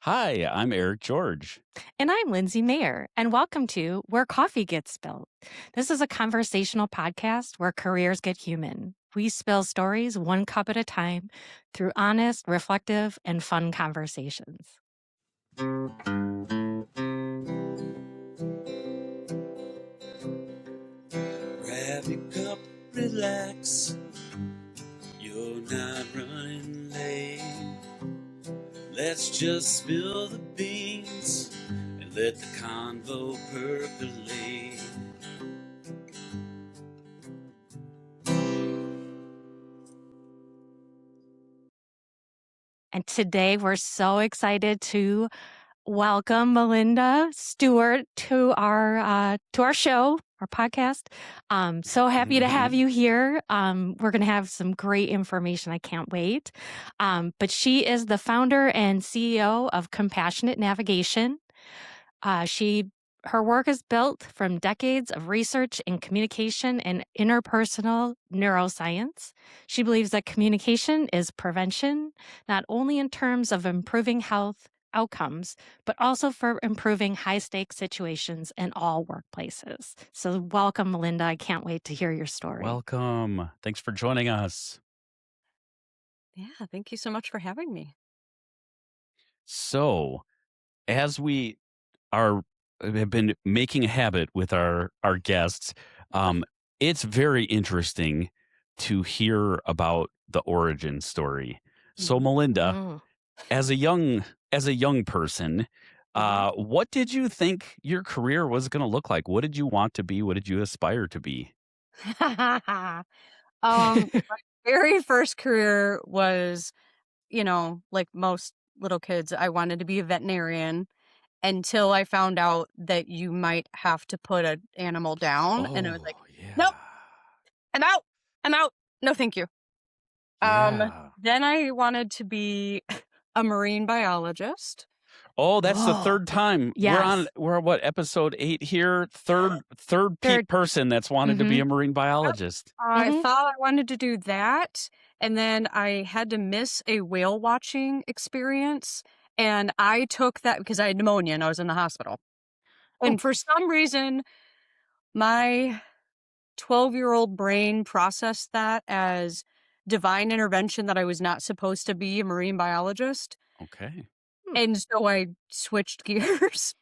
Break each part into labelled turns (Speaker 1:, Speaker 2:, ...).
Speaker 1: Hi, I'm Eric George.
Speaker 2: And I'm Lindsay Mayer, and welcome to Where Coffee Gets Spilled. This is a conversational podcast where careers get human. We spill stories one cup at a time through honest, reflective, and fun conversations.
Speaker 3: Grab your cup, relax. You're not running late. Let's just spill the beans and let the convo percolate.
Speaker 2: And today we're so excited to welcome Malynnda Stewart to our show, our podcast. So happy to have you here. We're going to have some great information. I can't wait. But she is the founder and CEO of Compassionate Navigation. Her work is built from decades of research in communication and interpersonal neuroscience. She believes that communication is prevention, not only in terms of improving health outcomes, but also for improving high-stakes situations in all workplaces. So welcome, Malynnda. I can't wait to hear your story.
Speaker 1: Welcome. Thanks for joining us.
Speaker 4: Yeah, thank you so much for having me.
Speaker 1: So, as we have been making a habit with our guests, it's very interesting to hear about the origin story. So, Malynnda, as a young person, what did you think your career was going to look like? What did you want to be? What did you aspire to be?
Speaker 4: My very first career was, like most little kids, I wanted to be a veterinarian until I found out that you might have to put an animal down. And I was like, nope, I'm out. I'm out. No, thank you.
Speaker 1: Yeah.
Speaker 4: Then I wanted to be a marine biologist.
Speaker 1: Oh, that's the third time.
Speaker 2: Yes.
Speaker 1: We're what, episode 8 here? Third
Speaker 2: Third.
Speaker 1: person that's wanted to be a marine biologist.
Speaker 4: I thought I wanted to do that, and then I had to miss a whale watching experience, and I took that because I had pneumonia and I was in the hospital. And for some reason, my 12-year-old brain processed that as divine intervention that I was not supposed to be a marine biologist.
Speaker 1: Okay.
Speaker 4: And so I switched gears.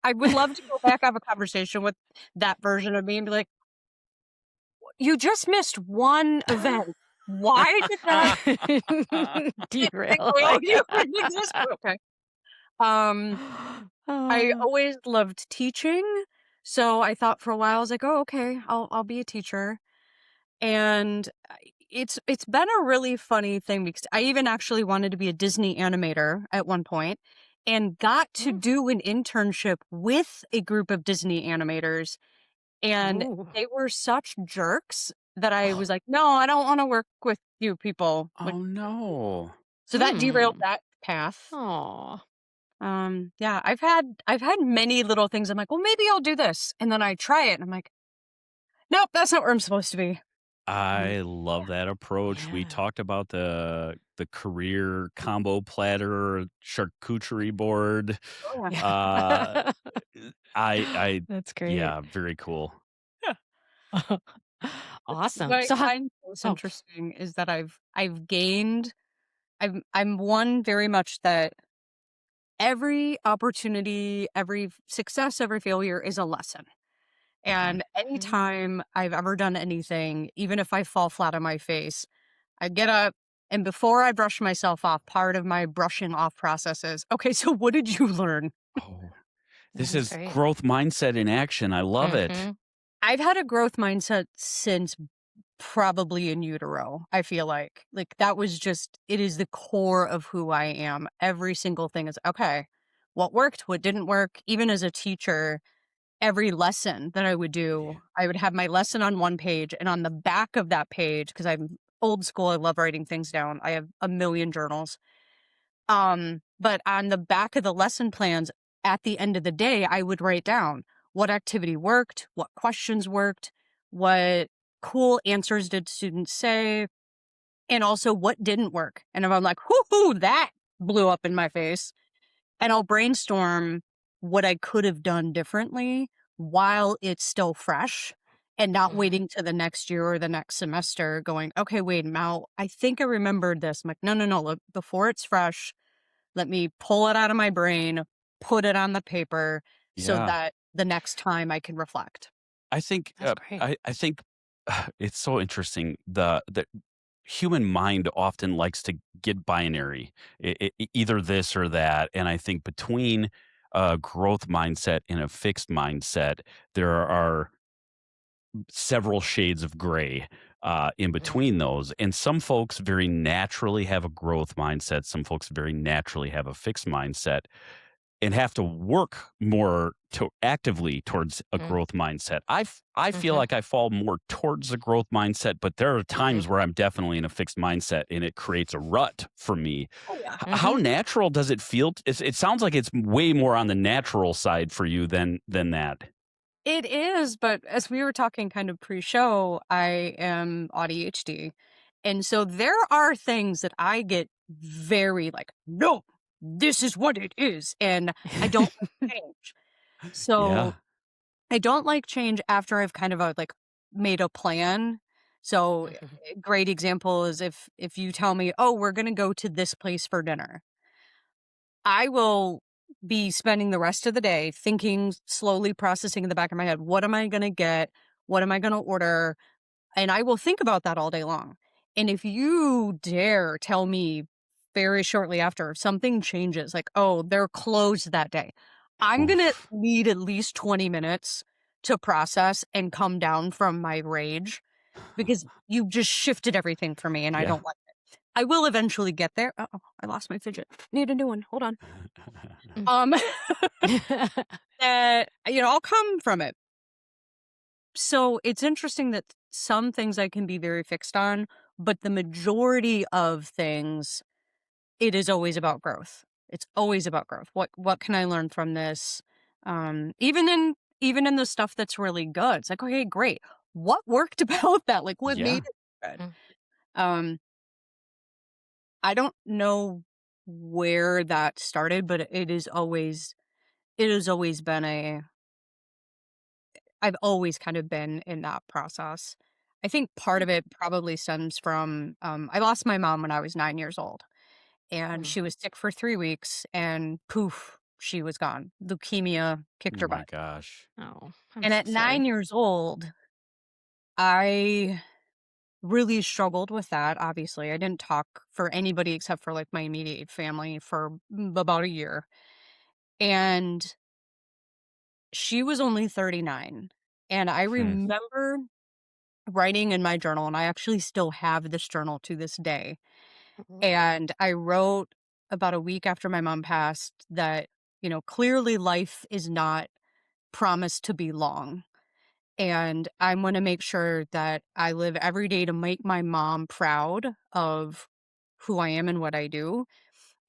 Speaker 4: I would love to go back, have a conversation with that version of me and be like, you just missed one event. Why did that
Speaker 2: derail?
Speaker 4: Okay. I always loved teaching, so I thought for a while I was like, "Oh, okay, I'll be a teacher." And it's been a really funny thing because I even actually wanted to be a Disney animator at one point and got to do an internship with a group of Disney animators, and they were such jerks that I was like, "No, I don't want to work with you people."
Speaker 1: Oh, no.
Speaker 4: So that derailed that path.
Speaker 2: Aw.
Speaker 4: Yeah, I've had many little things. I'm like, well, maybe I'll do this. And then I try it and I'm like, nope, that's not where I'm supposed to be.
Speaker 1: I love that approach. We talked about the career combo platter charcuterie board.
Speaker 4: Oh, yeah.
Speaker 2: That's great.
Speaker 1: Yeah, very cool.
Speaker 2: Awesome.
Speaker 4: What
Speaker 2: So
Speaker 4: I find most interesting is that I've gained. I'm one very much that every opportunity, every success, every failure is a lesson. And anytime I've ever done anything, even if I fall flat on my face, I get up and before I brush myself off, part of my brushing off process is, okay, so what did you learn?
Speaker 1: Oh, this is growth mindset in action. I love it.
Speaker 4: I've had a growth mindset since probably in utero. I feel like that was just, it is the core of who I am. Every single thing is, okay, what worked, what didn't work. Even as a teacher, every lesson that I would do, I would have my lesson on one page, and on the back of that page, because I'm old school, I love writing things down. I have a million journals. But on the back of the lesson plans, at the end of the day, I would write down what activity worked, what questions worked, what cool answers did students say, and also what didn't work. And if I'm like, whoo, that blew up in my face. and I'll brainstorm what I could have done differently while it's still fresh and not waiting to the next year or the next semester going, okay, wait, now I think I remembered this. I'm like, no, no, no. Look, before it's fresh, let me pull it out of my brain, put it on the paper so
Speaker 1: Yeah.
Speaker 4: that the next time I can reflect.
Speaker 1: I think,
Speaker 2: That's great.
Speaker 1: I think it's so interesting. The human mind often likes to get binary, either this or that. And I think between a growth mindset and a fixed mindset, there are several shades of gray in between those. And some folks very naturally have a growth mindset. Some folks very naturally have a fixed mindset and have to work more to actively towards a
Speaker 2: Mm,
Speaker 1: growth mindset. I feel
Speaker 2: mhm,
Speaker 1: like I fall more towards the growth mindset, but there are
Speaker 2: mhm,
Speaker 1: times where I'm definitely in a fixed mindset and it creates a rut for me.
Speaker 4: Oh, yeah.
Speaker 1: How
Speaker 2: mhm.
Speaker 1: natural does it feel? It sounds like it's way more on the natural side for you than that.
Speaker 4: It is, but as we were talking kind of pre-show, I am AuDHD. And so there are things that I get very like, no, this is what it is. And I don't like change. So
Speaker 1: Yeah.
Speaker 4: I don't like change after I've kind of like made a plan. So
Speaker 2: Mhm.
Speaker 4: a great example is if you tell me, oh, we're gonna go to this place for dinner. I will be spending the rest of the day thinking, slowly processing in the back of my head, what am I going to get? What am I going to order? And I will think about that all day long. And if you dare tell me very shortly after something changes, like, oh, they're closed that day, I'm going to
Speaker 1: Oof.
Speaker 4: need at least 20 minutes to process and come down from my rage because you just shifted everything for me and I
Speaker 1: Yeah.
Speaker 4: don't like it. I will eventually get there. Oh, I lost my fidget. Need a new one. Hold on.
Speaker 2: Mm.
Speaker 4: Um, that, I'll come from it. So it's interesting that some things I can be very fixed on, but the majority of things, it is always about growth. It's always about growth. What can I learn from this? Even in the stuff that's really good. It's like, okay, great. What worked about that? Like what
Speaker 1: Yeah.
Speaker 4: made it good?
Speaker 2: Mm,
Speaker 4: Um, I don't know where that started, but it has always been I've always kind of been in that process. I think part of
Speaker 2: okay.
Speaker 4: it probably stems from I lost my mom when I was 9 years old, and
Speaker 2: Mm.
Speaker 4: she was sick for 3 weeks, and poof, she was gone. Leukemia kicked
Speaker 1: Oh
Speaker 4: her
Speaker 1: my
Speaker 4: butt.
Speaker 1: gosh.
Speaker 2: Oh, I'm
Speaker 4: And
Speaker 2: so
Speaker 4: at nine
Speaker 2: sorry.
Speaker 4: years old, I really struggled with that. Obviously, I didn't talk for anybody except for like my immediate family for about a year. And she was only 39. And I
Speaker 1: Hmm.
Speaker 4: remember writing in my journal, and I actually still have this journal to this day.
Speaker 2: Mhm,
Speaker 4: And I wrote about a week after my mom passed that, clearly life is not promised to be long. And I want to make sure that I live every day to make my mom proud of who I am and what I do.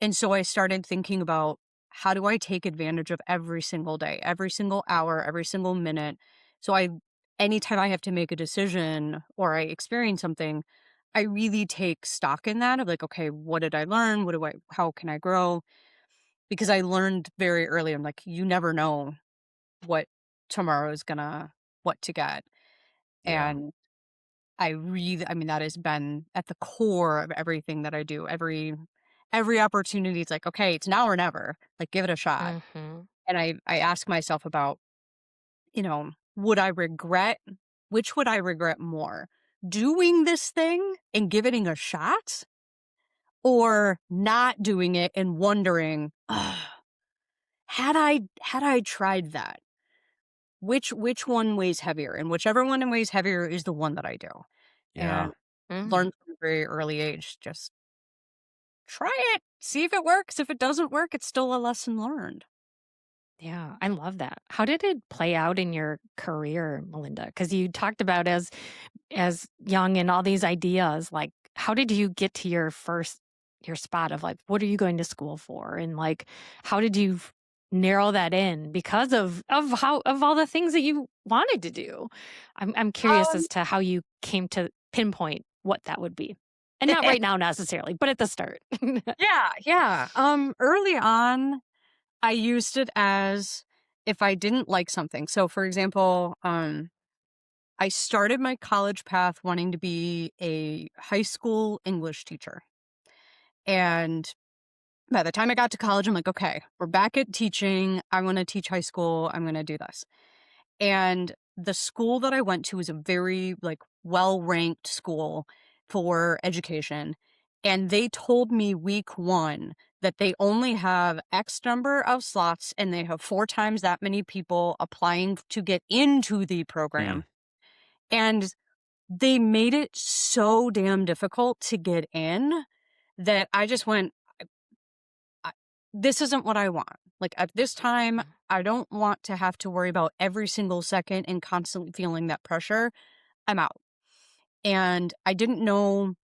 Speaker 4: And so I started thinking about how do I take advantage of every single day, every single hour, every single minute. So anytime I have to make a decision or I experience something, I really take stock in that of like, okay, what did I learn? How can I grow? Because I learned very early, I'm like, you never know what tomorrow is what to get.
Speaker 1: Yeah.
Speaker 4: And I mean, that has been at the core of everything that I do. Every opportunity, it's like, okay, it's now or never. Like, give it a shot.
Speaker 2: mhm.
Speaker 4: And I ask myself about, would I regret which would I regret more? Doing this thing and giving it a shot or not doing it and wondering, "Ugh, had I tried that? Which one weighs heavier?" And whichever one weighs heavier is the one that I do.
Speaker 1: Yeah.
Speaker 4: And
Speaker 2: Mm,
Speaker 4: learn from a very early age, just try it, see if it works. If it doesn't work, it's still a lesson learned.
Speaker 2: yeah, I love that. How did it play out in your career, Melinda? Because you talked about as young and all these ideas, like how did you get to your spot of like what are you going to school for? And like how did you narrow that in because of all the things that you wanted to do? I'm curious
Speaker 4: Um,
Speaker 2: as to how you came to pinpoint what that would be. And not right now necessarily, but at the start.
Speaker 4: yeah, yeah. Early on, I used it as if I didn't like something. So, for example, I started my college path wanting to be a high school English teacher. And by the time I got to college, I'm like, okay, we're back at teaching. I want to teach high school. I'm going to do this. And the school that I went to was a very like well-ranked school for education. And they told me week 1 that they only have X number of slots and they have 4 times that many people applying to get into the
Speaker 1: Mm.
Speaker 4: program. And they made it so damn difficult to get in that I just went, I this isn't what I want. Like, at this time, I don't want to have to worry about every single second and constantly feeling that pressure. I'm out. And I didn't know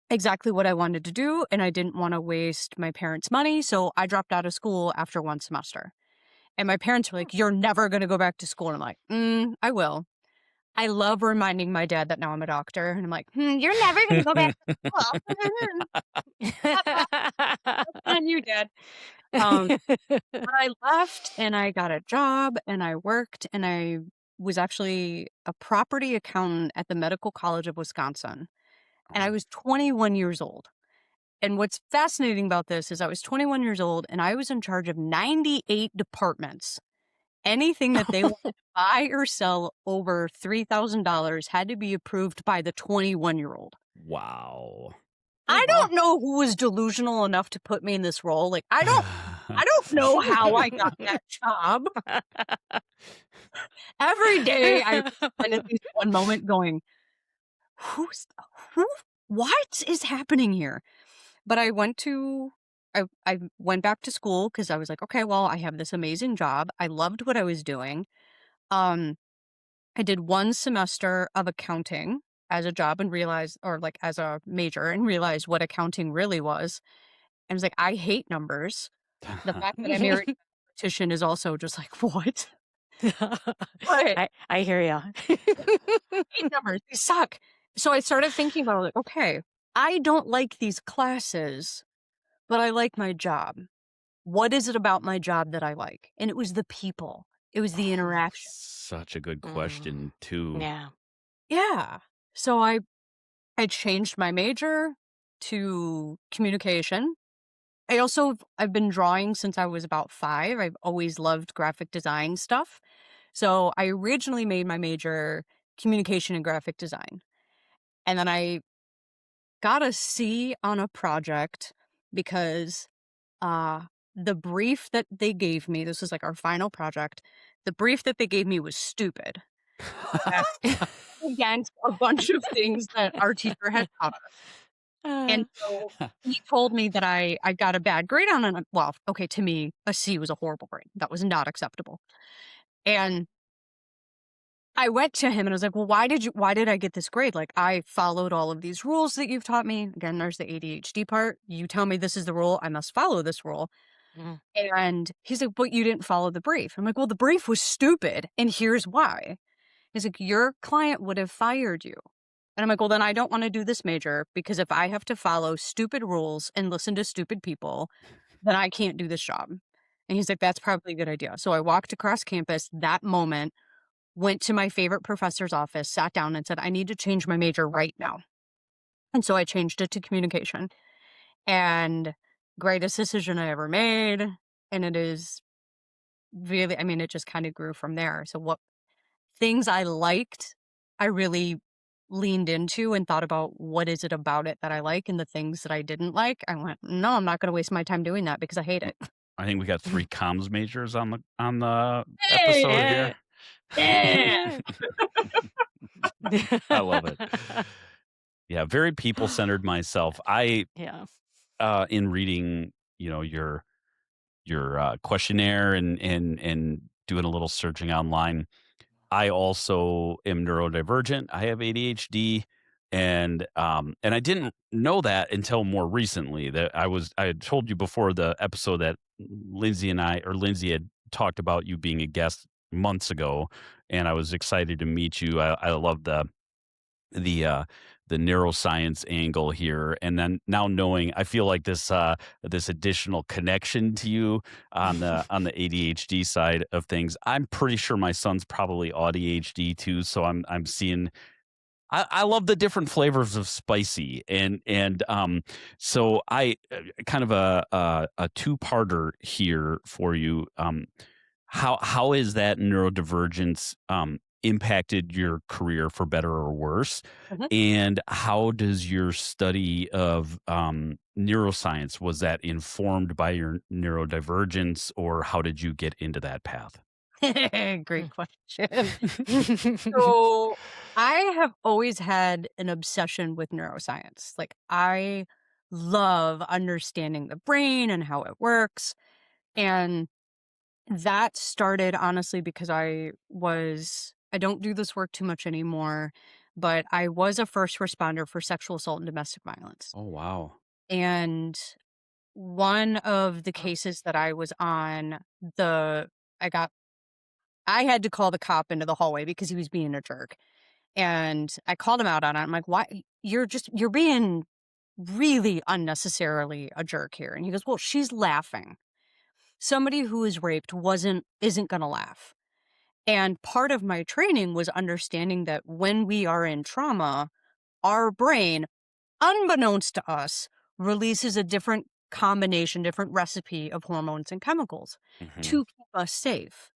Speaker 4: exactly what I wanted to do, and I didn't wanna waste my parents' money, so I dropped out of school after 1 semester. And my parents were like, "You're never gonna go back to school." And I'm like, I will." I love reminding my dad that now I'm a doctor, and I'm like, you're never gonna go back to school." That's on you, Dad. Um, but I left and I got a job and I worked and I was actually a property accountant at the Medical College of Wisconsin. And I
Speaker 1: Oh.
Speaker 4: was 21 years old. And what's fascinating about this is I was 21 years old and I was in charge of 98 departments. Anything that they wanted to buy or sell over $3,000 had to be approved by the 21-year-old.
Speaker 1: Wow.
Speaker 2: Oh,
Speaker 4: I
Speaker 2: wow.
Speaker 4: don't know who was delusional enough to put me in this role. Like, I don't know how I got that job. Every day I spend at least one moment going, who's who what is happening here? But I went back to school because I was like, okay, well, I have this amazing job. I loved what I was doing. Um, I did 1 semester of accounting as a job and realized, or like as a major, and realized what accounting really was. And I was like, I hate numbers. The fact that I married a mathematician is also just like, what? But
Speaker 2: I hear you.
Speaker 4: I hate numbers. They suck. So I started thinking about like, okay, I don't like these classes, but I like my job. What is it about my job that I like? And it was the people. It was the interaction.
Speaker 1: Such a good question, too.
Speaker 2: Yeah.
Speaker 4: Yeah. So I changed my major to communication. I've been drawing since I was about 5. I've always loved graphic design stuff. So I originally made my major communication and graphic design. And then I got a C on a project because uh the brief that they gave me, this was like our final project, the brief that they gave me was stupid. uh, Against a bunch of things that our teacher had taught us. And so he told me that I got a bad grade on it. Well, okay, to me, a C was a horrible grade. That was not acceptable. And I went to him and I was like, "Well, why did I get this grade? Like, I followed all of these rules that you've taught me." Again, there's the ADHD part. You tell me this is the rule, I must follow this rule.
Speaker 2: Mm.
Speaker 4: And he's like, "But you didn't follow the brief." I'm like, "Well, the brief was stupid, and here's why." He's like, "Your client would have fired you." And I'm like, "Well, then I don't want to do this major because if I have to follow stupid rules and listen to stupid people, then I can't do this job." And he's like, "That's probably a good idea." So I walked across campus that moment, went to my favorite professor's office, sat down and said, "I need to change my major right now." And so I changed it to communication. And greatest decision I ever made. And it is really, I mean, it just kind of grew from there. So what things I liked, I really leaned into and thought about what is it about it that I like, and the things that I didn't like, I went, no, I'm not going to waste my time doing that because I hate it.
Speaker 1: I think we got 3 comms majors on the episode
Speaker 4: Hey,
Speaker 1: here.
Speaker 4: yeah.
Speaker 1: I love it. Yeah, very people-centered myself. I,
Speaker 2: Yeah.
Speaker 1: in reading, your questionnaire and doing a little searching online, I also am neurodivergent. I have ADHD, and I didn't know that until more recently. That I had told you before the episode that Lindsay had talked about you being a guest months ago, and I was excited to meet you. I love the the neuroscience angle here, and then now knowing, I feel like this additional connection to you on the ADHD side of things. I'm pretty sure my son's probably AuDHD too, so I'm seeing. I love the different flavors of spicy, and so I kind of a two-parter here for you. How is that neurodivergence impacted your career for better or worse?
Speaker 4: Mhm.
Speaker 1: And how does your study of neuroscience, was that informed by your neurodivergence, or how did you get into that path?
Speaker 4: Great question. So I have always had an obsession with neuroscience. Like, I love understanding the brain and how it works. And that started honestly because I don't do this work too much anymore, but I was a first responder for sexual assault and domestic violence.
Speaker 1: Oh, wow.
Speaker 4: And one of the cases that I was on, the I got I had to call the cop into the hallway because he was being a jerk. And I called him out on it. I'm like, "Why you're being really unnecessarily a jerk here." And he goes, "Well, she's laughing. Somebody who is raped isn't going to laugh." And part of my training was understanding that when we are in trauma, our brain, unbeknownst to us, releases a different combination, different recipe of hormones and chemicals
Speaker 1: Hmm.
Speaker 4: to keep us safe.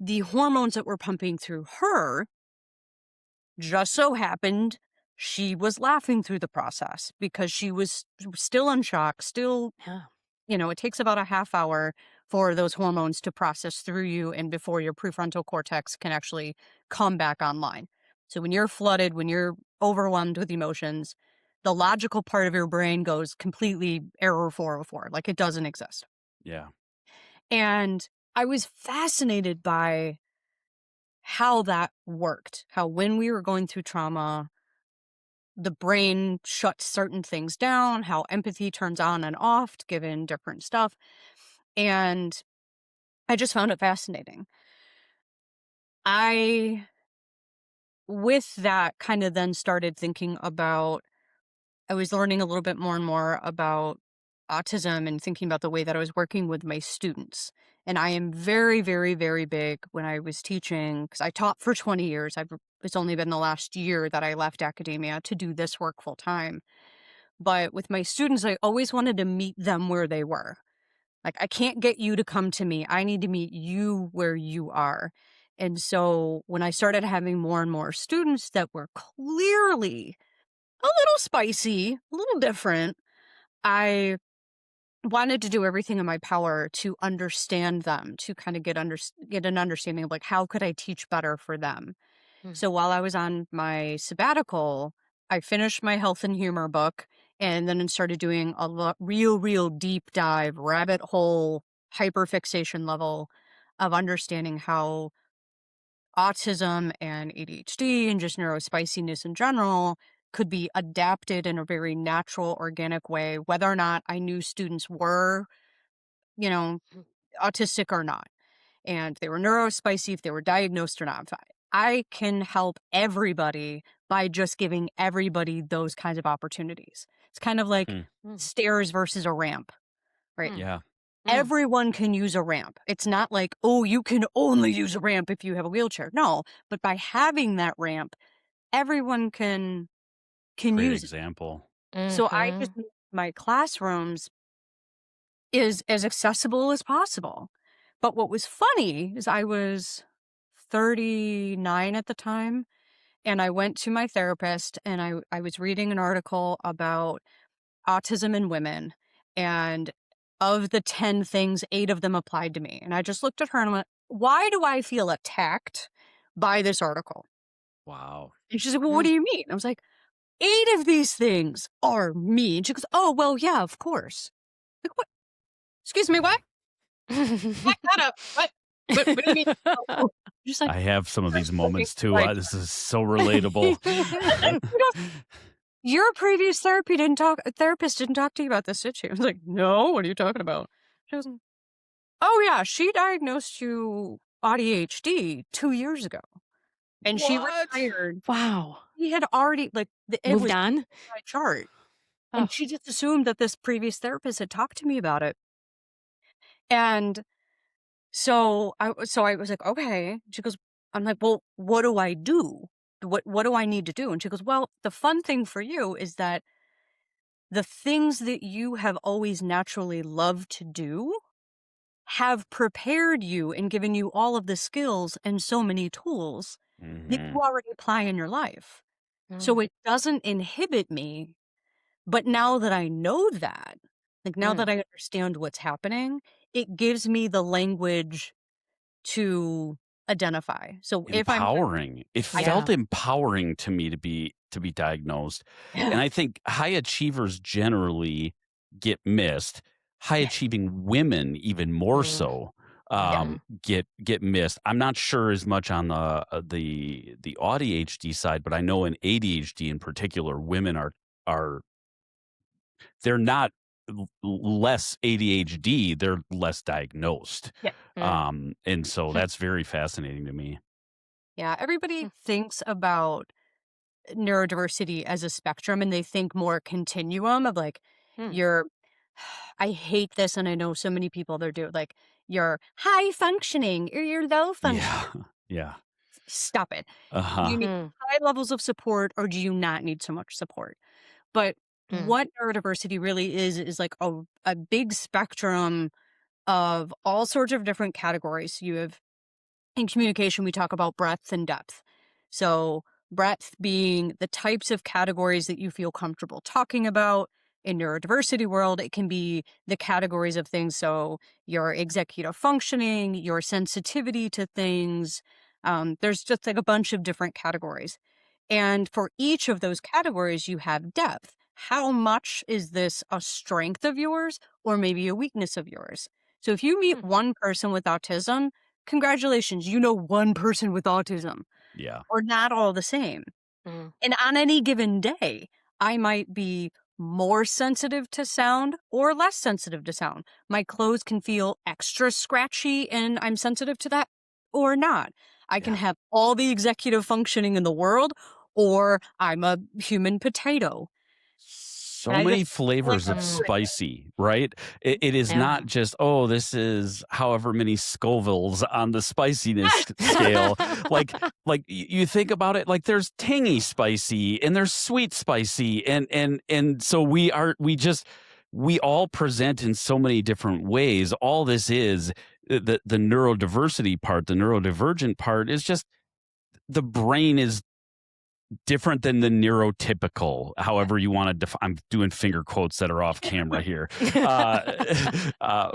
Speaker 4: The hormones that were pumping through her just so happened she was laughing through the process because she was still in shock, still,
Speaker 2: Yeah.
Speaker 4: it takes about a half hour for those hormones to process through you and before your prefrontal cortex can actually come back online. So when you're flooded, when you're overwhelmed with emotions, the logical part of your brain goes completely error 404, like it doesn't exist.
Speaker 1: Yeah.
Speaker 4: And I was fascinated by how that worked, how when we were going through trauma, the brain shuts certain things down, how empathy turns on and off given different stuff. And I just found it fascinating. I, with that, kind of then started thinking about, I was learning a little bit more and more about autism and thinking about the way that I was working with my students. And I am very, very, very big when I was teaching, because I taught for 20 years. It's only been the last year that I left academia to do this work full time. But with my students, I always wanted to meet them where they were. Like, I can't get you to come to me. I need to meet you where you are. And so when I started having more and more students that were clearly a little spicy, a little different, I wanted to do everything in my power to understand them, to kind of get an understanding of like, how could I teach better for them?
Speaker 2: Mm.
Speaker 4: So while I was on my sabbatical, I finished my health and humor book and then started doing a real deep dive, rabbit hole, hyperfixation level of understanding how autism and ADHD and just neurospiciness in general could be adapted in a very natural, organic way, whether or not I knew students were, you know,
Speaker 2: Mm.
Speaker 4: autistic or not. And if they were neurospicy, if they were diagnosed or not. I can help everybody by just giving everybody those kinds of opportunities. It's kind of like
Speaker 1: Hmm.
Speaker 2: Mm.
Speaker 4: stairs versus a ramp, right?
Speaker 2: Mm.
Speaker 1: Yeah.
Speaker 2: Mm.
Speaker 4: Everyone can use a ramp. It's not like, oh, you can only use a ramp if you have a wheelchair. No, but by having that ramp, everyone can
Speaker 1: Great
Speaker 4: use it.
Speaker 1: example.
Speaker 4: So I
Speaker 2: Mhm.
Speaker 4: just make my classrooms is as accessible as possible. But what was funny is I was 39 at the time, and I went to my therapist and I was reading an article about autism in women, and of the 10 things, 8 of them applied to me. And I just looked at her and went, "Why do I feel attacked by this article?"
Speaker 1: Wow.
Speaker 4: And she's like, "Well, what
Speaker 2: Mm.
Speaker 4: do you mean?" I was like, "8 of these things are me." And she goes, "Oh, well, yeah, of course." Like, what? Excuse me, what? Back that up. What do you mean? Oh, just like,
Speaker 1: I have some of these moments too.
Speaker 4: like,
Speaker 1: This is so relatable.
Speaker 4: you know, your previous therapist didn't talk to you about this, did she? I was like, "No, what are you talking about?" She goes, "Oh yeah, she diagnosed you AuDHD 2 years ago." and she
Speaker 1: What?
Speaker 4: retired.
Speaker 2: Wow.
Speaker 4: He had already, it
Speaker 2: Moved
Speaker 4: was
Speaker 2: on?
Speaker 4: my chart,
Speaker 2: Oh.
Speaker 4: and she just assumed that this previous therapist had talked to me about it, and so I was like, "Okay." She goes, I'm like, "Well, what do I do? What do I need to do?" And she goes, "Well, the fun thing for you is that the things that you have always naturally loved to do have prepared you and given you all of the skills and so many tools that
Speaker 1: Hmm.
Speaker 4: you already apply in your life. So
Speaker 2: Mm,
Speaker 4: it doesn't inhibit me, but now that I know that, like now
Speaker 2: mm,
Speaker 4: that I understand what's happening, it gives me the language to identify. So if I'm
Speaker 1: Empowering. It
Speaker 4: I
Speaker 2: yeah.
Speaker 1: felt empowering to me to be diagnosed, and I think high achievers generally get missed. High achieving women even more
Speaker 2: Mm,
Speaker 1: so,
Speaker 2: mhm,
Speaker 1: get missed. I'm not sure as much on the AuDHD side, but I know in ADHD in particular, women are they're not less ADHD, they're less diagnosed.
Speaker 4: yeah.
Speaker 2: mm,
Speaker 1: And so
Speaker 2: hmm,
Speaker 1: that's very fascinating to me.
Speaker 4: Yeah, everybody
Speaker 2: hmm,
Speaker 4: thinks about neurodiversity as a spectrum and they think more continuum of like
Speaker 2: hmm.
Speaker 4: you're I hate this and I know so many people that do like you're high functioning or you're low functioning.
Speaker 1: Yeah. Yeah.
Speaker 4: Stop it. Do you
Speaker 1: Uh-huh.
Speaker 4: need
Speaker 2: Mm,
Speaker 4: high levels of support or do you not need so much support? But
Speaker 2: mm,
Speaker 4: what neurodiversity really is like a big spectrum of all sorts of different categories. You have in communication, we talk about breadth and depth. So, breadth being the types of categories that you feel comfortable talking about. In neurodiversity world, it can be the categories of things. So, your executive functioning, your sensitivity to things. There's just like a bunch of different categories. And for each of those categories, you have depth. How much is this a strength of yours or maybe a weakness of yours? So if you meet
Speaker 2: hmm,
Speaker 4: one person with autism, congratulations, you know one person with autism.
Speaker 1: Yeah.
Speaker 4: We're not all the same.
Speaker 2: mm,
Speaker 4: And on any given day, I might be more sensitive to sound or less sensitive to sound. My clothes can feel extra scratchy and I'm sensitive to that or not. I can
Speaker 1: Yeah.
Speaker 4: have all the executive functioning in the world or I'm a human potato. And
Speaker 1: So
Speaker 4: I just
Speaker 1: many
Speaker 4: feel like
Speaker 1: flavors of
Speaker 2: mm.
Speaker 4: everything.
Speaker 1: spicy, right? It is
Speaker 2: Yeah.
Speaker 1: not just, "Oh, this is however many Scovilles on the spiciness scale." You think about it, like, there's tangy spicy and there's sweet spicy, and so we all present in so many different ways. All this is the neurodiversity part, the neurodivergent part is just the brain is different than the neurotypical, however you want to I'm doing finger quotes that are off camera here. Uh,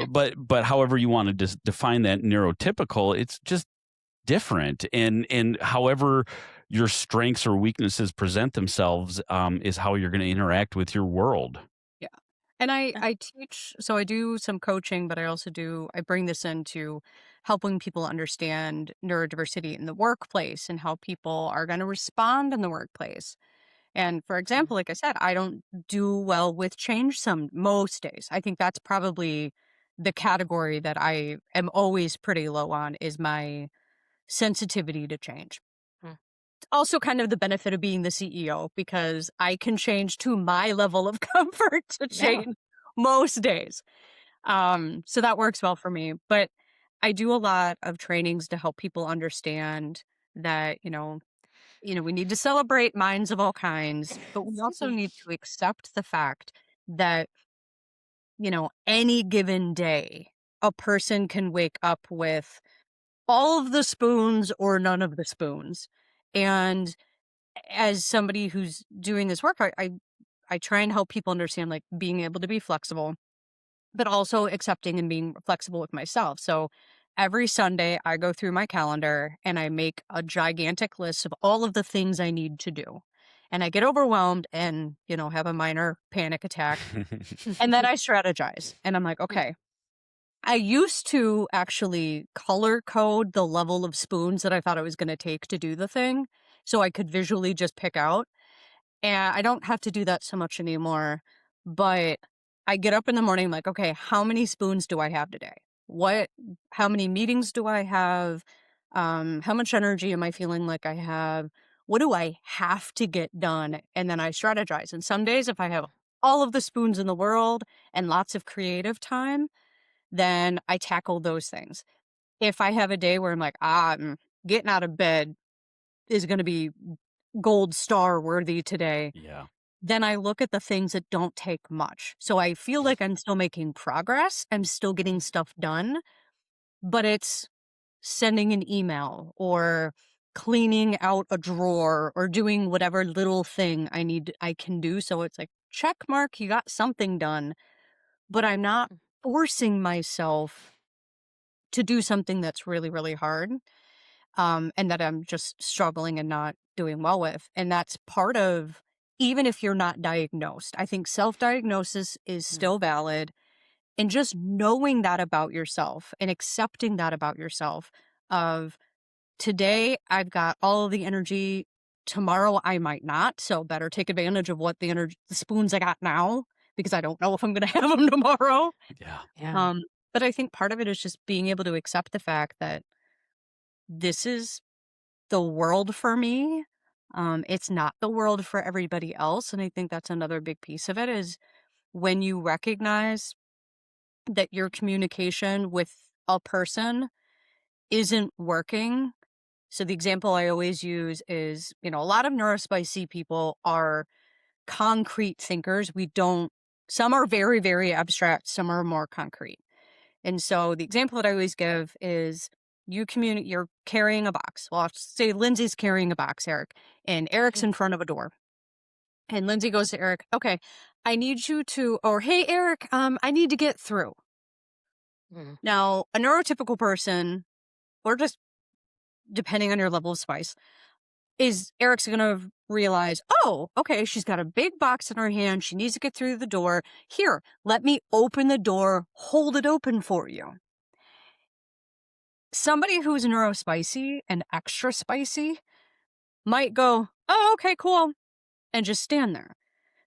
Speaker 1: but however you want to define that neurotypical, it's just different. And however your strengths or weaknesses present themselves is how you're going to interact with your world.
Speaker 4: Yeah. And I teach, so I do some coaching, but I bring this into helping people understand neurodiversity in the workplace and how people are going to respond in the workplace. And for
Speaker 2: Mm,
Speaker 4: example, like I said, I don't do well with change most days. I think that's probably the category that I am always pretty low on is my sensitivity to change.
Speaker 2: mm.
Speaker 4: Also kind of the benefit of being the CEO because I can change to my level of comfort to
Speaker 2: Yeah.
Speaker 4: change most days. So that works well for me. But I do a lot of trainings to help people understand that, we need to celebrate minds of all kinds, but we also need to accept the fact that, any given day, a person can wake up with all of the spoons or none of the spoons. And as somebody who's doing this work, I try and help people understand like being able to be flexible, but also accepting and being flexible with myself. So every Sunday I go through my calendar and I make a gigantic list of all of the things I need to do. And I get overwhelmed and, have a minor panic attack. And then I strategize and I'm like,
Speaker 2: Mm,
Speaker 4: okay, I used to actually color code the level of spoons that I thought it was going to take to do the thing. So I could visually just pick out. And I don't have to do that so much anymore. But I get up in the morning, like, okay, how many spoons do I have today? How many meetings do I have? How much energy am I feeling like I have? What do I have to get done? And then I strategize. And some days, if I have all of the spoons in the world and lots of creative time, then I tackle those things. If I have a day where I'm like, getting out of bed is going to be gold star worthy today,
Speaker 1: Yeah.
Speaker 4: then I look at the things that don't take much. So I feel like I'm still making progress. I'm still getting stuff done, but it's sending an email or cleaning out a drawer or doing whatever little thing I can do. So it's like, check mark, you got something done, but I'm not forcing myself to do something that's really, really hard. And that I'm just struggling and not doing well with. And that's part of, even if you're not diagnosed, I think self-diagnosis is still valid. And just knowing that about yourself and accepting that about yourself of today, I've got all of the energy. Tomorrow, I might not. So better take advantage of what the spoons I got now, because I don't know if I'm going to have them tomorrow.
Speaker 1: Yeah.
Speaker 2: Yeah.
Speaker 4: But I think part of it is just being able to accept the fact that this is the world for me. It's not the world for everybody else. And I think that's another big piece of it is when you recognize that your communication with a person isn't working. So the example I always use is, a lot of neurospicy people are concrete thinkers. Some are very, very abstract, some are more concrete. And so the example that I always give is you're carrying a box. Well, I'll say Lindsay's carrying a box, Erich, and Erich's in front of a door. And Lindsay goes to Erich, okay, I need you to, or hey, Erich, I need to get through. Now, a neurotypical person, or just depending on your level of spice, Erich's going to realize, oh, okay, she's got a big box in her hand. She needs to get through the door. Here, let me open the door, hold it open for you. Somebody who's neurospicy and extra spicy might go, oh, okay, cool, and just stand there.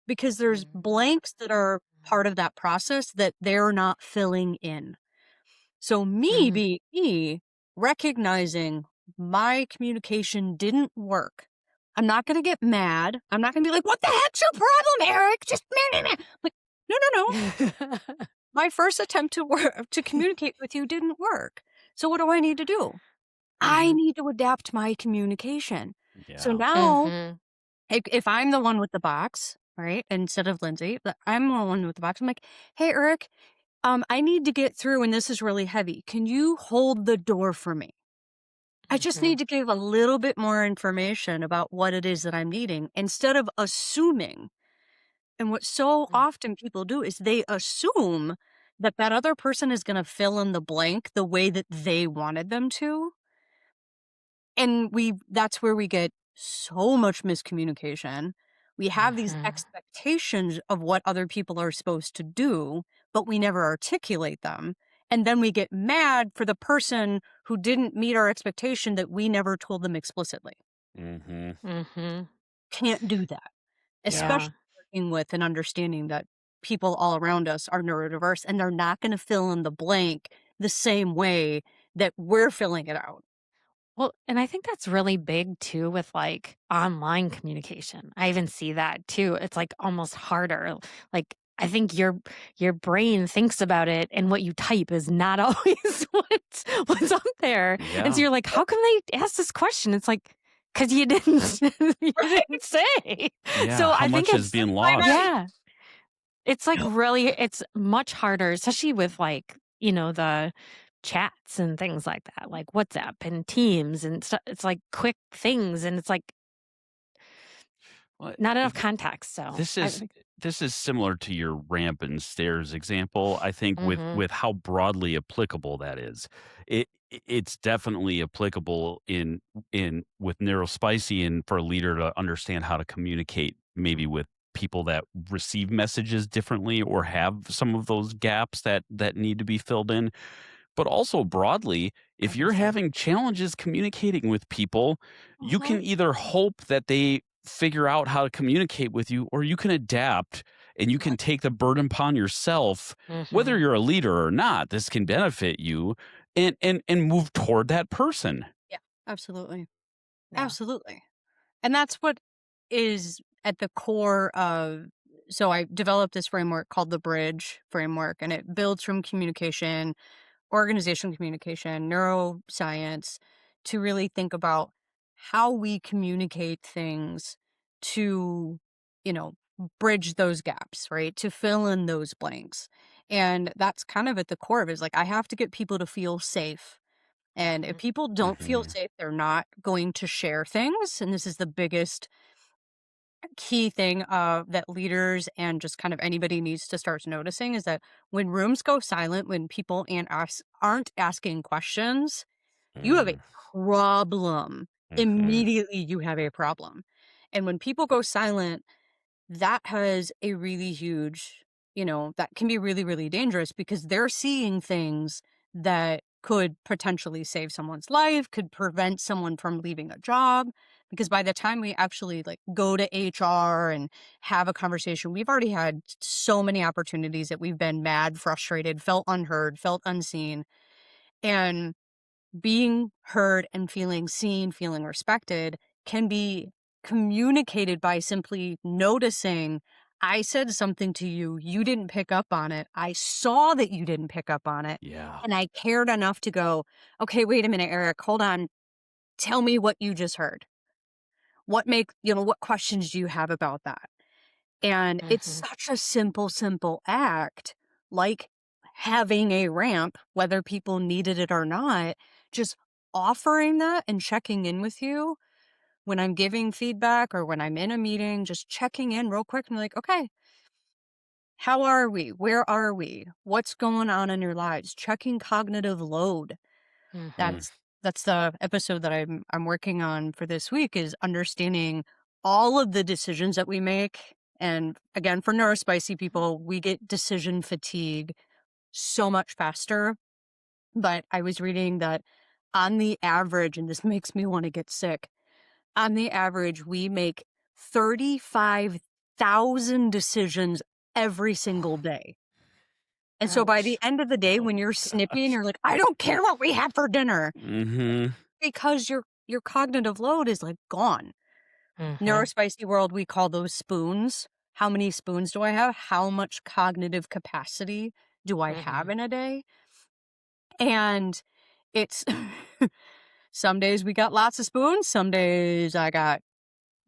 Speaker 4: Because there's blanks that are part of that process that they're not filling in. So me recognizing my communication didn't work, I'm not going to get mad. I'm not going to be like, what the heck's your problem, Erich? Just like, no. My first attempt to communicate with you didn't work. So what do I need to do? I need to adapt my communication.
Speaker 1: Yeah.
Speaker 4: So now, if I'm the one with the box, right, instead of Lindsay, but I'm the one with the box, I'm like, hey, Erich, I need to get through and this is really heavy. Can you hold the door for me? I just need to give a little bit more information about what it is that I'm needing instead of assuming. And what so often people do is they assume that other person is going to fill in the blank the way that they wanted them to. And that's where we get so much miscommunication. We have these expectations of what other people are supposed to do, but we never articulate them. And then we get mad for the person who didn't meet our expectation that we never told them explicitly. Can't do that, especially working with and understanding that people all around us are neurodiverse and they're not going to fill in the blank the same way that we're filling it out.
Speaker 2: Well, and I think that's really big too with like online communication. I even see that too. It's like almost harder. Like I think your brain thinks about it and what you type is not always what's up there. And so you're like, how come they ask this question? It's like, because you didn't say.
Speaker 1: Yeah,
Speaker 2: so
Speaker 1: how
Speaker 2: I think
Speaker 1: much
Speaker 2: it's
Speaker 1: is being lost?
Speaker 2: Yeah. It's like really, it's much harder, especially with like, the chats and things like that, like WhatsApp and Teams and stuff. It's like quick things, and it's like not enough context. So
Speaker 1: this is similar to your ramp and stairs example. I think with how broadly applicable that is. It's definitely applicable in with neurospicy and for a leader to understand how to communicate maybe with people that receive messages differently or have some of those gaps that need to be filled in. But also broadly, if you're having challenges communicating with people, you can either hope that they figure out how to communicate with you, or you can adapt and you can take the burden upon yourself, whether you're a leader or not. This can benefit you and move toward that person.
Speaker 4: Yeah. Absolutely.
Speaker 2: Yeah.
Speaker 4: Absolutely. And that's what is at the core of. So I developed this framework called the Bridge framework, and it builds from communication, organizational communication, neuroscience, to really think about how we communicate things to, you know, bridge those gaps, right? To fill in those blanks. And that's kind of at the core of it, is like, I have to get people to feel safe. And if people don't feel
Speaker 1: Mhm.
Speaker 4: safe, they're not going to share things. And this is the biggest key thing that leaders and just kind of anybody needs to start noticing, is that when rooms go silent, when people aren't asking questions, you have a
Speaker 1: Mm.
Speaker 4: problem.
Speaker 1: Mhm.
Speaker 4: Immediately, you have a problem. And when people go silent, that has a really huge, that can be really, really dangerous, because they're seeing things that could potentially save someone's life, could prevent someone from leaving a job. Because by the time we actually like go to HR and have a conversation, we've already had so many opportunities that we've been mad, frustrated, felt unheard, felt unseen. And being heard and feeling seen, feeling respected can be communicated by simply noticing, I said something to you, you didn't pick up on it. I saw that you didn't pick up on it.
Speaker 1: Yeah.
Speaker 4: And I cared enough to go, okay, wait a minute, Eric, hold on. Tell me what you just heard. What questions do you have about that? And it's
Speaker 2: Mhm.
Speaker 4: such a simple, simple act, like having a ramp, whether people needed it or not, just offering that and checking in with you when I'm giving feedback or when I'm in a meeting, just checking in real quick and like, okay, how are we? Where are we? What's going on in your lives? Checking cognitive load.
Speaker 2: Mhm.
Speaker 1: Mm.
Speaker 4: That's the episode that I'm working on for this week, is understanding all of the decisions that we make. And again, for neurospicy people, we get decision fatigue so much faster. But I was reading that on the average, and this makes me want to get sick, on the average, we make 35,000 decisions every single day. And so by the
Speaker 2: Ouch.
Speaker 4: end of the day,
Speaker 1: Oh
Speaker 4: when you're
Speaker 1: my
Speaker 4: snippy and
Speaker 1: gosh.
Speaker 4: you're like, I don't care what we have for dinner,
Speaker 1: Mhm.
Speaker 4: because your cognitive load is like gone.
Speaker 2: Mhm.
Speaker 4: Neurospicy world, we call those spoons. How many spoons do I have? How much cognitive capacity do I have
Speaker 2: Mhm.
Speaker 4: in a day? And it's some days we got lots of spoons, some days I got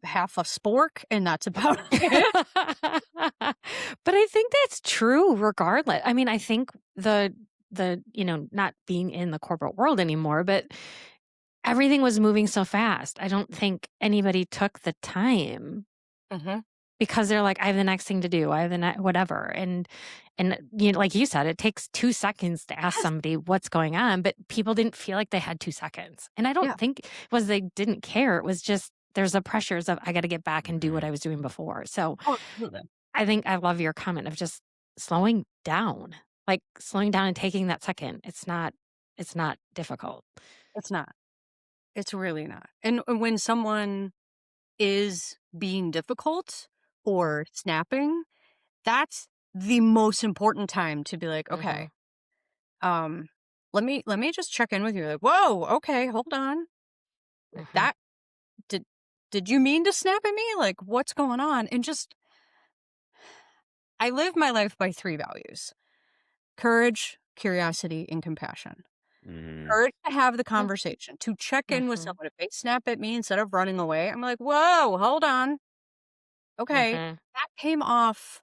Speaker 4: half a spork, and that's about it.
Speaker 2: But I think that's true regardless. I mean, I think the not being in the corporate world anymore, but everything was moving so fast. I don't think anybody took the time
Speaker 4: Mhm.
Speaker 2: because they're like, I have the next thing to do. I have whatever. And like you said, it takes 2 seconds to ask
Speaker 4: Yes.
Speaker 2: somebody what's going on, but people didn't feel like they had 2 seconds. And I don't
Speaker 4: Yeah.
Speaker 2: think it was they didn't care. It was just there's the pressures of I got to get back and do what
Speaker 1: Mhm.
Speaker 2: I was doing before. So
Speaker 4: Oh, absolutely.
Speaker 2: I think I love your comment of just slowing down, like slowing down and taking that second. It's not difficult.
Speaker 4: It's not. It's really not. And when someone is being difficult or snapping, that's the most important time to be like,
Speaker 2: Hmm.
Speaker 4: okay, um, let me just check in with you. Like, whoa, okay, hold on.
Speaker 2: Hmm.
Speaker 4: That did did you mean to snap at me? Like, what's going on? And just, I live my life by three values: courage, curiosity, and compassion.
Speaker 1: Mhm.
Speaker 4: Courage to have the conversation, to check in with
Speaker 2: Hmm.
Speaker 4: someone. If they snap at me instead of running away, I'm like, whoa, hold on. Okay,
Speaker 2: Hmm.
Speaker 4: that came off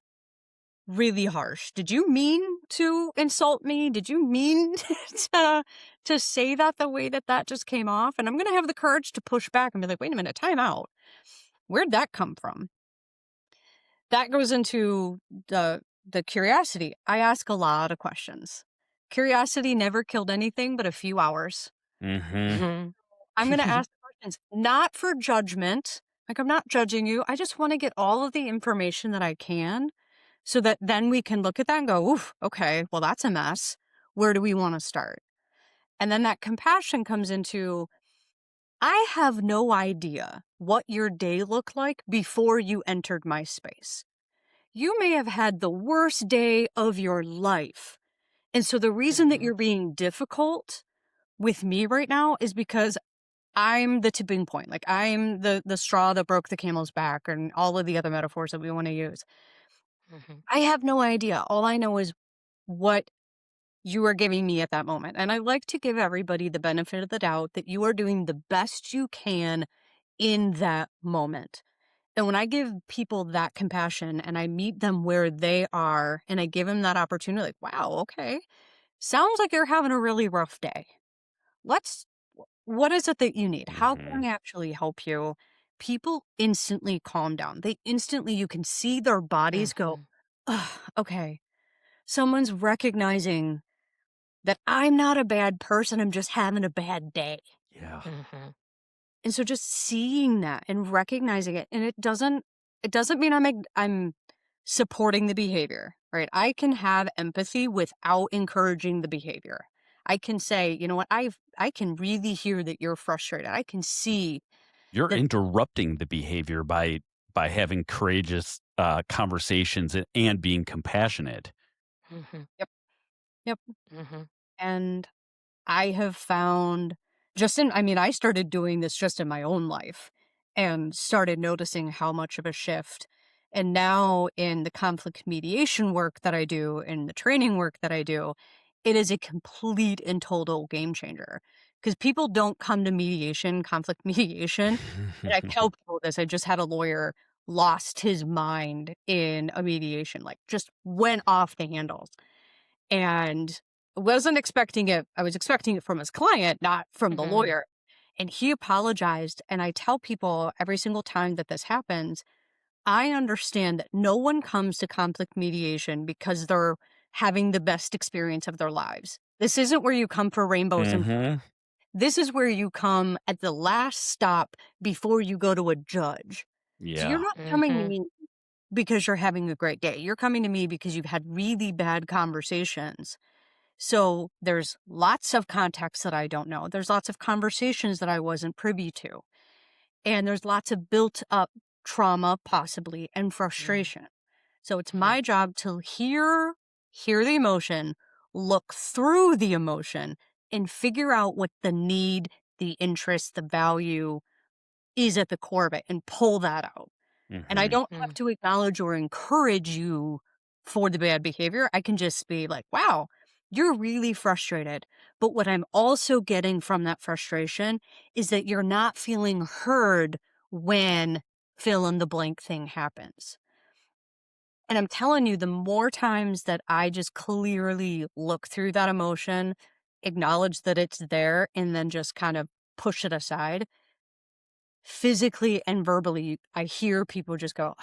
Speaker 4: really harsh. Did you mean to insult me? Did you mean to say that the way that that just came off? And I'm gonna have the courage to push back and be like, wait a minute, time out. Where'd that come from? That goes into the curiosity. I ask a lot of questions. Curiosity never killed anything but a few hours.
Speaker 1: Mhm.
Speaker 2: Hmm.
Speaker 4: I'm gonna ask questions, not for judgment. Like, I'm not judging you. I just want to get all of the information that I can, so that then we can look at that and go, oof, okay, well, that's a mess. Where do we want to start? And then that compassion comes into, I have no idea what your day looked like before you entered my space. You may have had the worst day of your life. And so the reason that
Speaker 2: Hmm.
Speaker 4: you're being difficult with me right now is because I'm the tipping point. Like I'm the straw that broke the camel's back and all of the other metaphors that we want to use.
Speaker 2: Mhm.
Speaker 4: I have no idea. All I know is what you are giving me at that moment. And I like to give everybody the benefit of the doubt that you are doing the best you can in that moment. And when I give people that compassion and I meet them where they are and I give them that opportunity, like, wow, okay, sounds like you're having a really rough day. Let's, what is it that you need? How
Speaker 1: Mhm.
Speaker 4: can I actually help you? People instantly calm down. They instantly, you can see their bodies go,
Speaker 2: Mhm.
Speaker 4: "Ugh, okay, someone's recognizing that I'm not a bad person. I'm just having a bad day."
Speaker 1: Yeah.
Speaker 2: Mhm.
Speaker 4: And so just seeing that and recognizing it, and it doesn't mean I'm supporting the behavior, right? I can have empathy without encouraging the behavior. I can say, you know what, I can really hear that you're frustrated. I can see
Speaker 1: You're
Speaker 4: that.
Speaker 1: interrupting the behavior by having courageous, conversations and being compassionate.
Speaker 2: Mhm.
Speaker 4: Yep, yep.
Speaker 2: Mhm.
Speaker 4: And I have found I mean, I started doing this just in my own life and started noticing how much of a shift. And now in the conflict mediation work that I do, in the training work that I do, it is a complete and total game changer. Because people don't come to mediation, conflict mediation. And I tell people this. I just had a lawyer lost his mind in a mediation, like just went off the handles and wasn't expecting it. I was expecting it from his client, not from the
Speaker 2: Mhm.
Speaker 4: lawyer. And he apologized. And I tell people every single time that this happens, I understand that no one comes to conflict mediation because they're having the best experience of their lives. This isn't where you come for rainbows and
Speaker 1: Mhm.
Speaker 4: this is where you come at the last stop before you go to a judge. So you're
Speaker 1: Yeah.
Speaker 4: not coming to
Speaker 2: Mhm.
Speaker 4: me because you're having a great day. You're coming to me because you've had really bad conversations. So there's lots of context that I don't know. There's lots of conversations that I wasn't privy to. And there's lots of built up trauma, possibly, and
Speaker 2: Mhm.
Speaker 4: frustration. So it's
Speaker 2: Mhm.
Speaker 4: my job to hear the emotion, look through the emotion, and figure out what the need, the interest, the value is at the core of it and pull that out. And I
Speaker 1: Mhm.
Speaker 4: don't have to acknowledge or encourage you for the bad behavior. I can just be like, wow, you're really frustrated. But what I'm also getting from that frustration is that you're not feeling heard when fill in the blank thing happens. And I'm telling you, the more times that I just clearly look through that emotion, acknowledge that it's there, and then just kind of push it aside, physically and verbally, I hear people just go,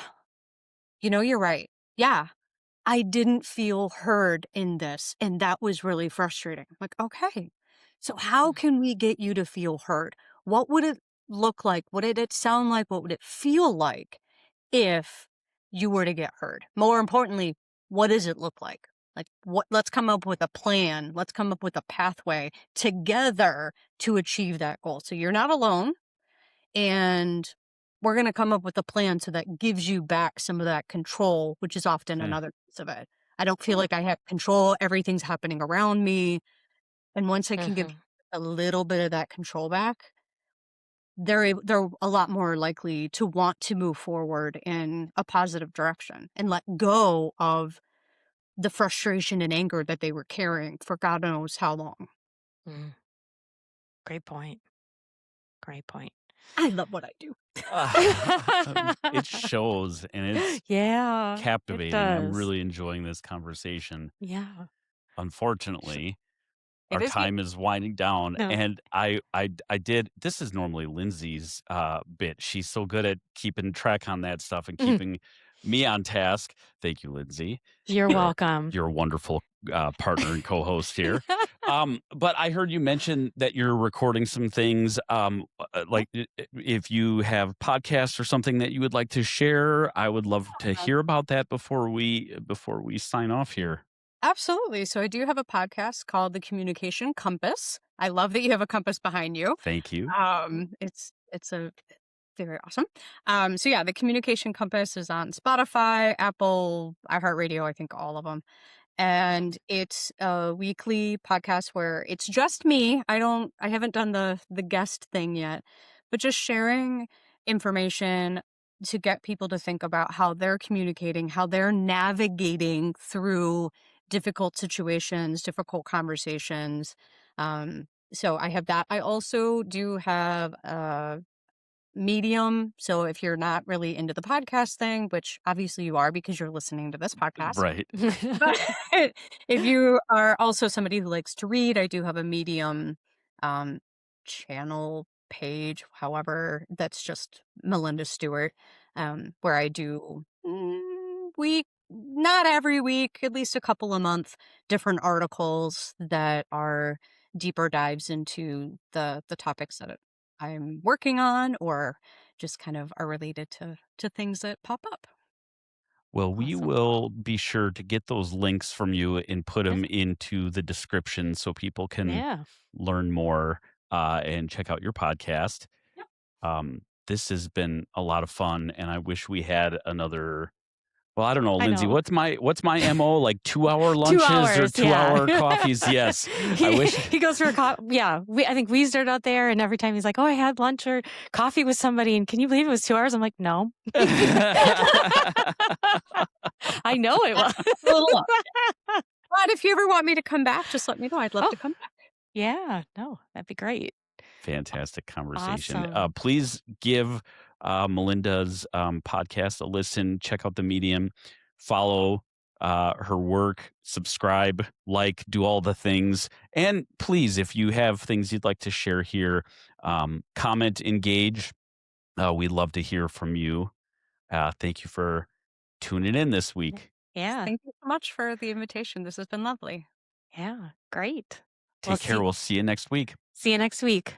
Speaker 4: you know, you're right. Yeah, I didn't feel heard in this, and that was really frustrating. I'm like, okay, so how
Speaker 2: Mhm.
Speaker 4: can we get you to feel heard? What would it look like? What did it sound like? What would it feel like if you were to get heard? More importantly, what does it look like? Like, what? Let's come up with a plan. Let's come up with a pathway together to achieve that goal. So you're not alone. And we're going to come up with a plan so that gives you back some of that control, which is often
Speaker 1: Hmm.
Speaker 4: another piece of it. I don't feel like I have control. Everything's happening around me. And once I can give
Speaker 2: Mhm.
Speaker 4: a little bit of that control back, they're a lot more likely to want to move forward in a positive direction and let go of the frustration and anger that they were carrying for God knows how long.
Speaker 2: Mhm. Great point. Great point.
Speaker 4: I love what I do.
Speaker 1: It shows, and it's
Speaker 2: Yeah, it
Speaker 1: captivating. I'm
Speaker 2: does.
Speaker 1: really enjoying this conversation.
Speaker 2: Yeah.
Speaker 1: Unfortunately,
Speaker 4: It
Speaker 1: our
Speaker 4: is me.
Speaker 1: time is winding down,
Speaker 2: No.
Speaker 1: and I did this is normally Lindsay's, bit. She's so good at keeping track on that stuff and
Speaker 2: Mhm.
Speaker 1: keeping me on task. Thank you, Lindsay.
Speaker 2: You're
Speaker 1: You're
Speaker 2: welcome.
Speaker 1: you're a wonderful, partner and co-host here. But I heard you mention that you're recording some things, like, if you have podcasts or something that you would like to share, I would love to hear about that before we sign off here.
Speaker 4: Absolutely. So I do have a podcast called The Communication Compass. I love that you have a compass behind you.
Speaker 1: Thank you.
Speaker 4: It's a very awesome. So yeah, The Communication Compass is on Spotify, Apple, iHeartRadio, I think all of them. and it's a weekly podcast where it's just me. I haven't done the guest thing yet, but just sharing information to get people to think about how they're communicating, how they're navigating through difficult situations, difficult conversations. So I have that. I also do have a Medium. So if you're not really into the podcast thing, which obviously you are because you're listening to this podcast,
Speaker 1: Right.
Speaker 4: but if you are also somebody who likes to read, I do have a Medium um, channel page, however, that's just Malynnda Stewart, where I do not every week, at least a couple a month, different articles that are deeper dives into the topics that I'm working on or just kind of are related to things that pop up.
Speaker 1: Well, we
Speaker 2: Awesome.
Speaker 1: will be sure to get those links from you and put
Speaker 2: Yes.
Speaker 1: them into the description so people can
Speaker 2: Yeah.
Speaker 1: learn more and check out your podcast.
Speaker 4: Yep.
Speaker 1: This has been a lot of fun, and I wish we had another. Well, I don't know,
Speaker 2: I
Speaker 1: Lindsay.
Speaker 2: know.
Speaker 1: What's my mo? Like 2 hour
Speaker 2: 2
Speaker 1: lunches or
Speaker 2: hours, yeah.
Speaker 1: 2 hour coffees? Yes, I
Speaker 2: He
Speaker 1: wish.
Speaker 2: he goes for a yeah, I think we started out there, and every time he's like, "Oh, I had lunch or coffee with somebody, and can you believe it was 2 hours?" I'm like, "No." I know it was.
Speaker 4: A little long. But if you ever want me to come back, just let me know. I'd love
Speaker 2: Oh,
Speaker 4: to come back.
Speaker 2: yeah, no, that'd be great.
Speaker 1: Fantastic conversation.
Speaker 2: Awesome.
Speaker 1: Please give Malynda's podcast a listen. Check out the Medium. Follow her work. Subscribe, like, do all the things. And please, if you have things you'd like to share here, comment, engage. We'd love to hear from you. Thank you for tuning in this week.
Speaker 2: Yeah,
Speaker 4: Thank you so much for the invitation. This has been lovely.
Speaker 2: yeah, great. Well,
Speaker 1: Take care. We'll see you next week.
Speaker 2: see you next week.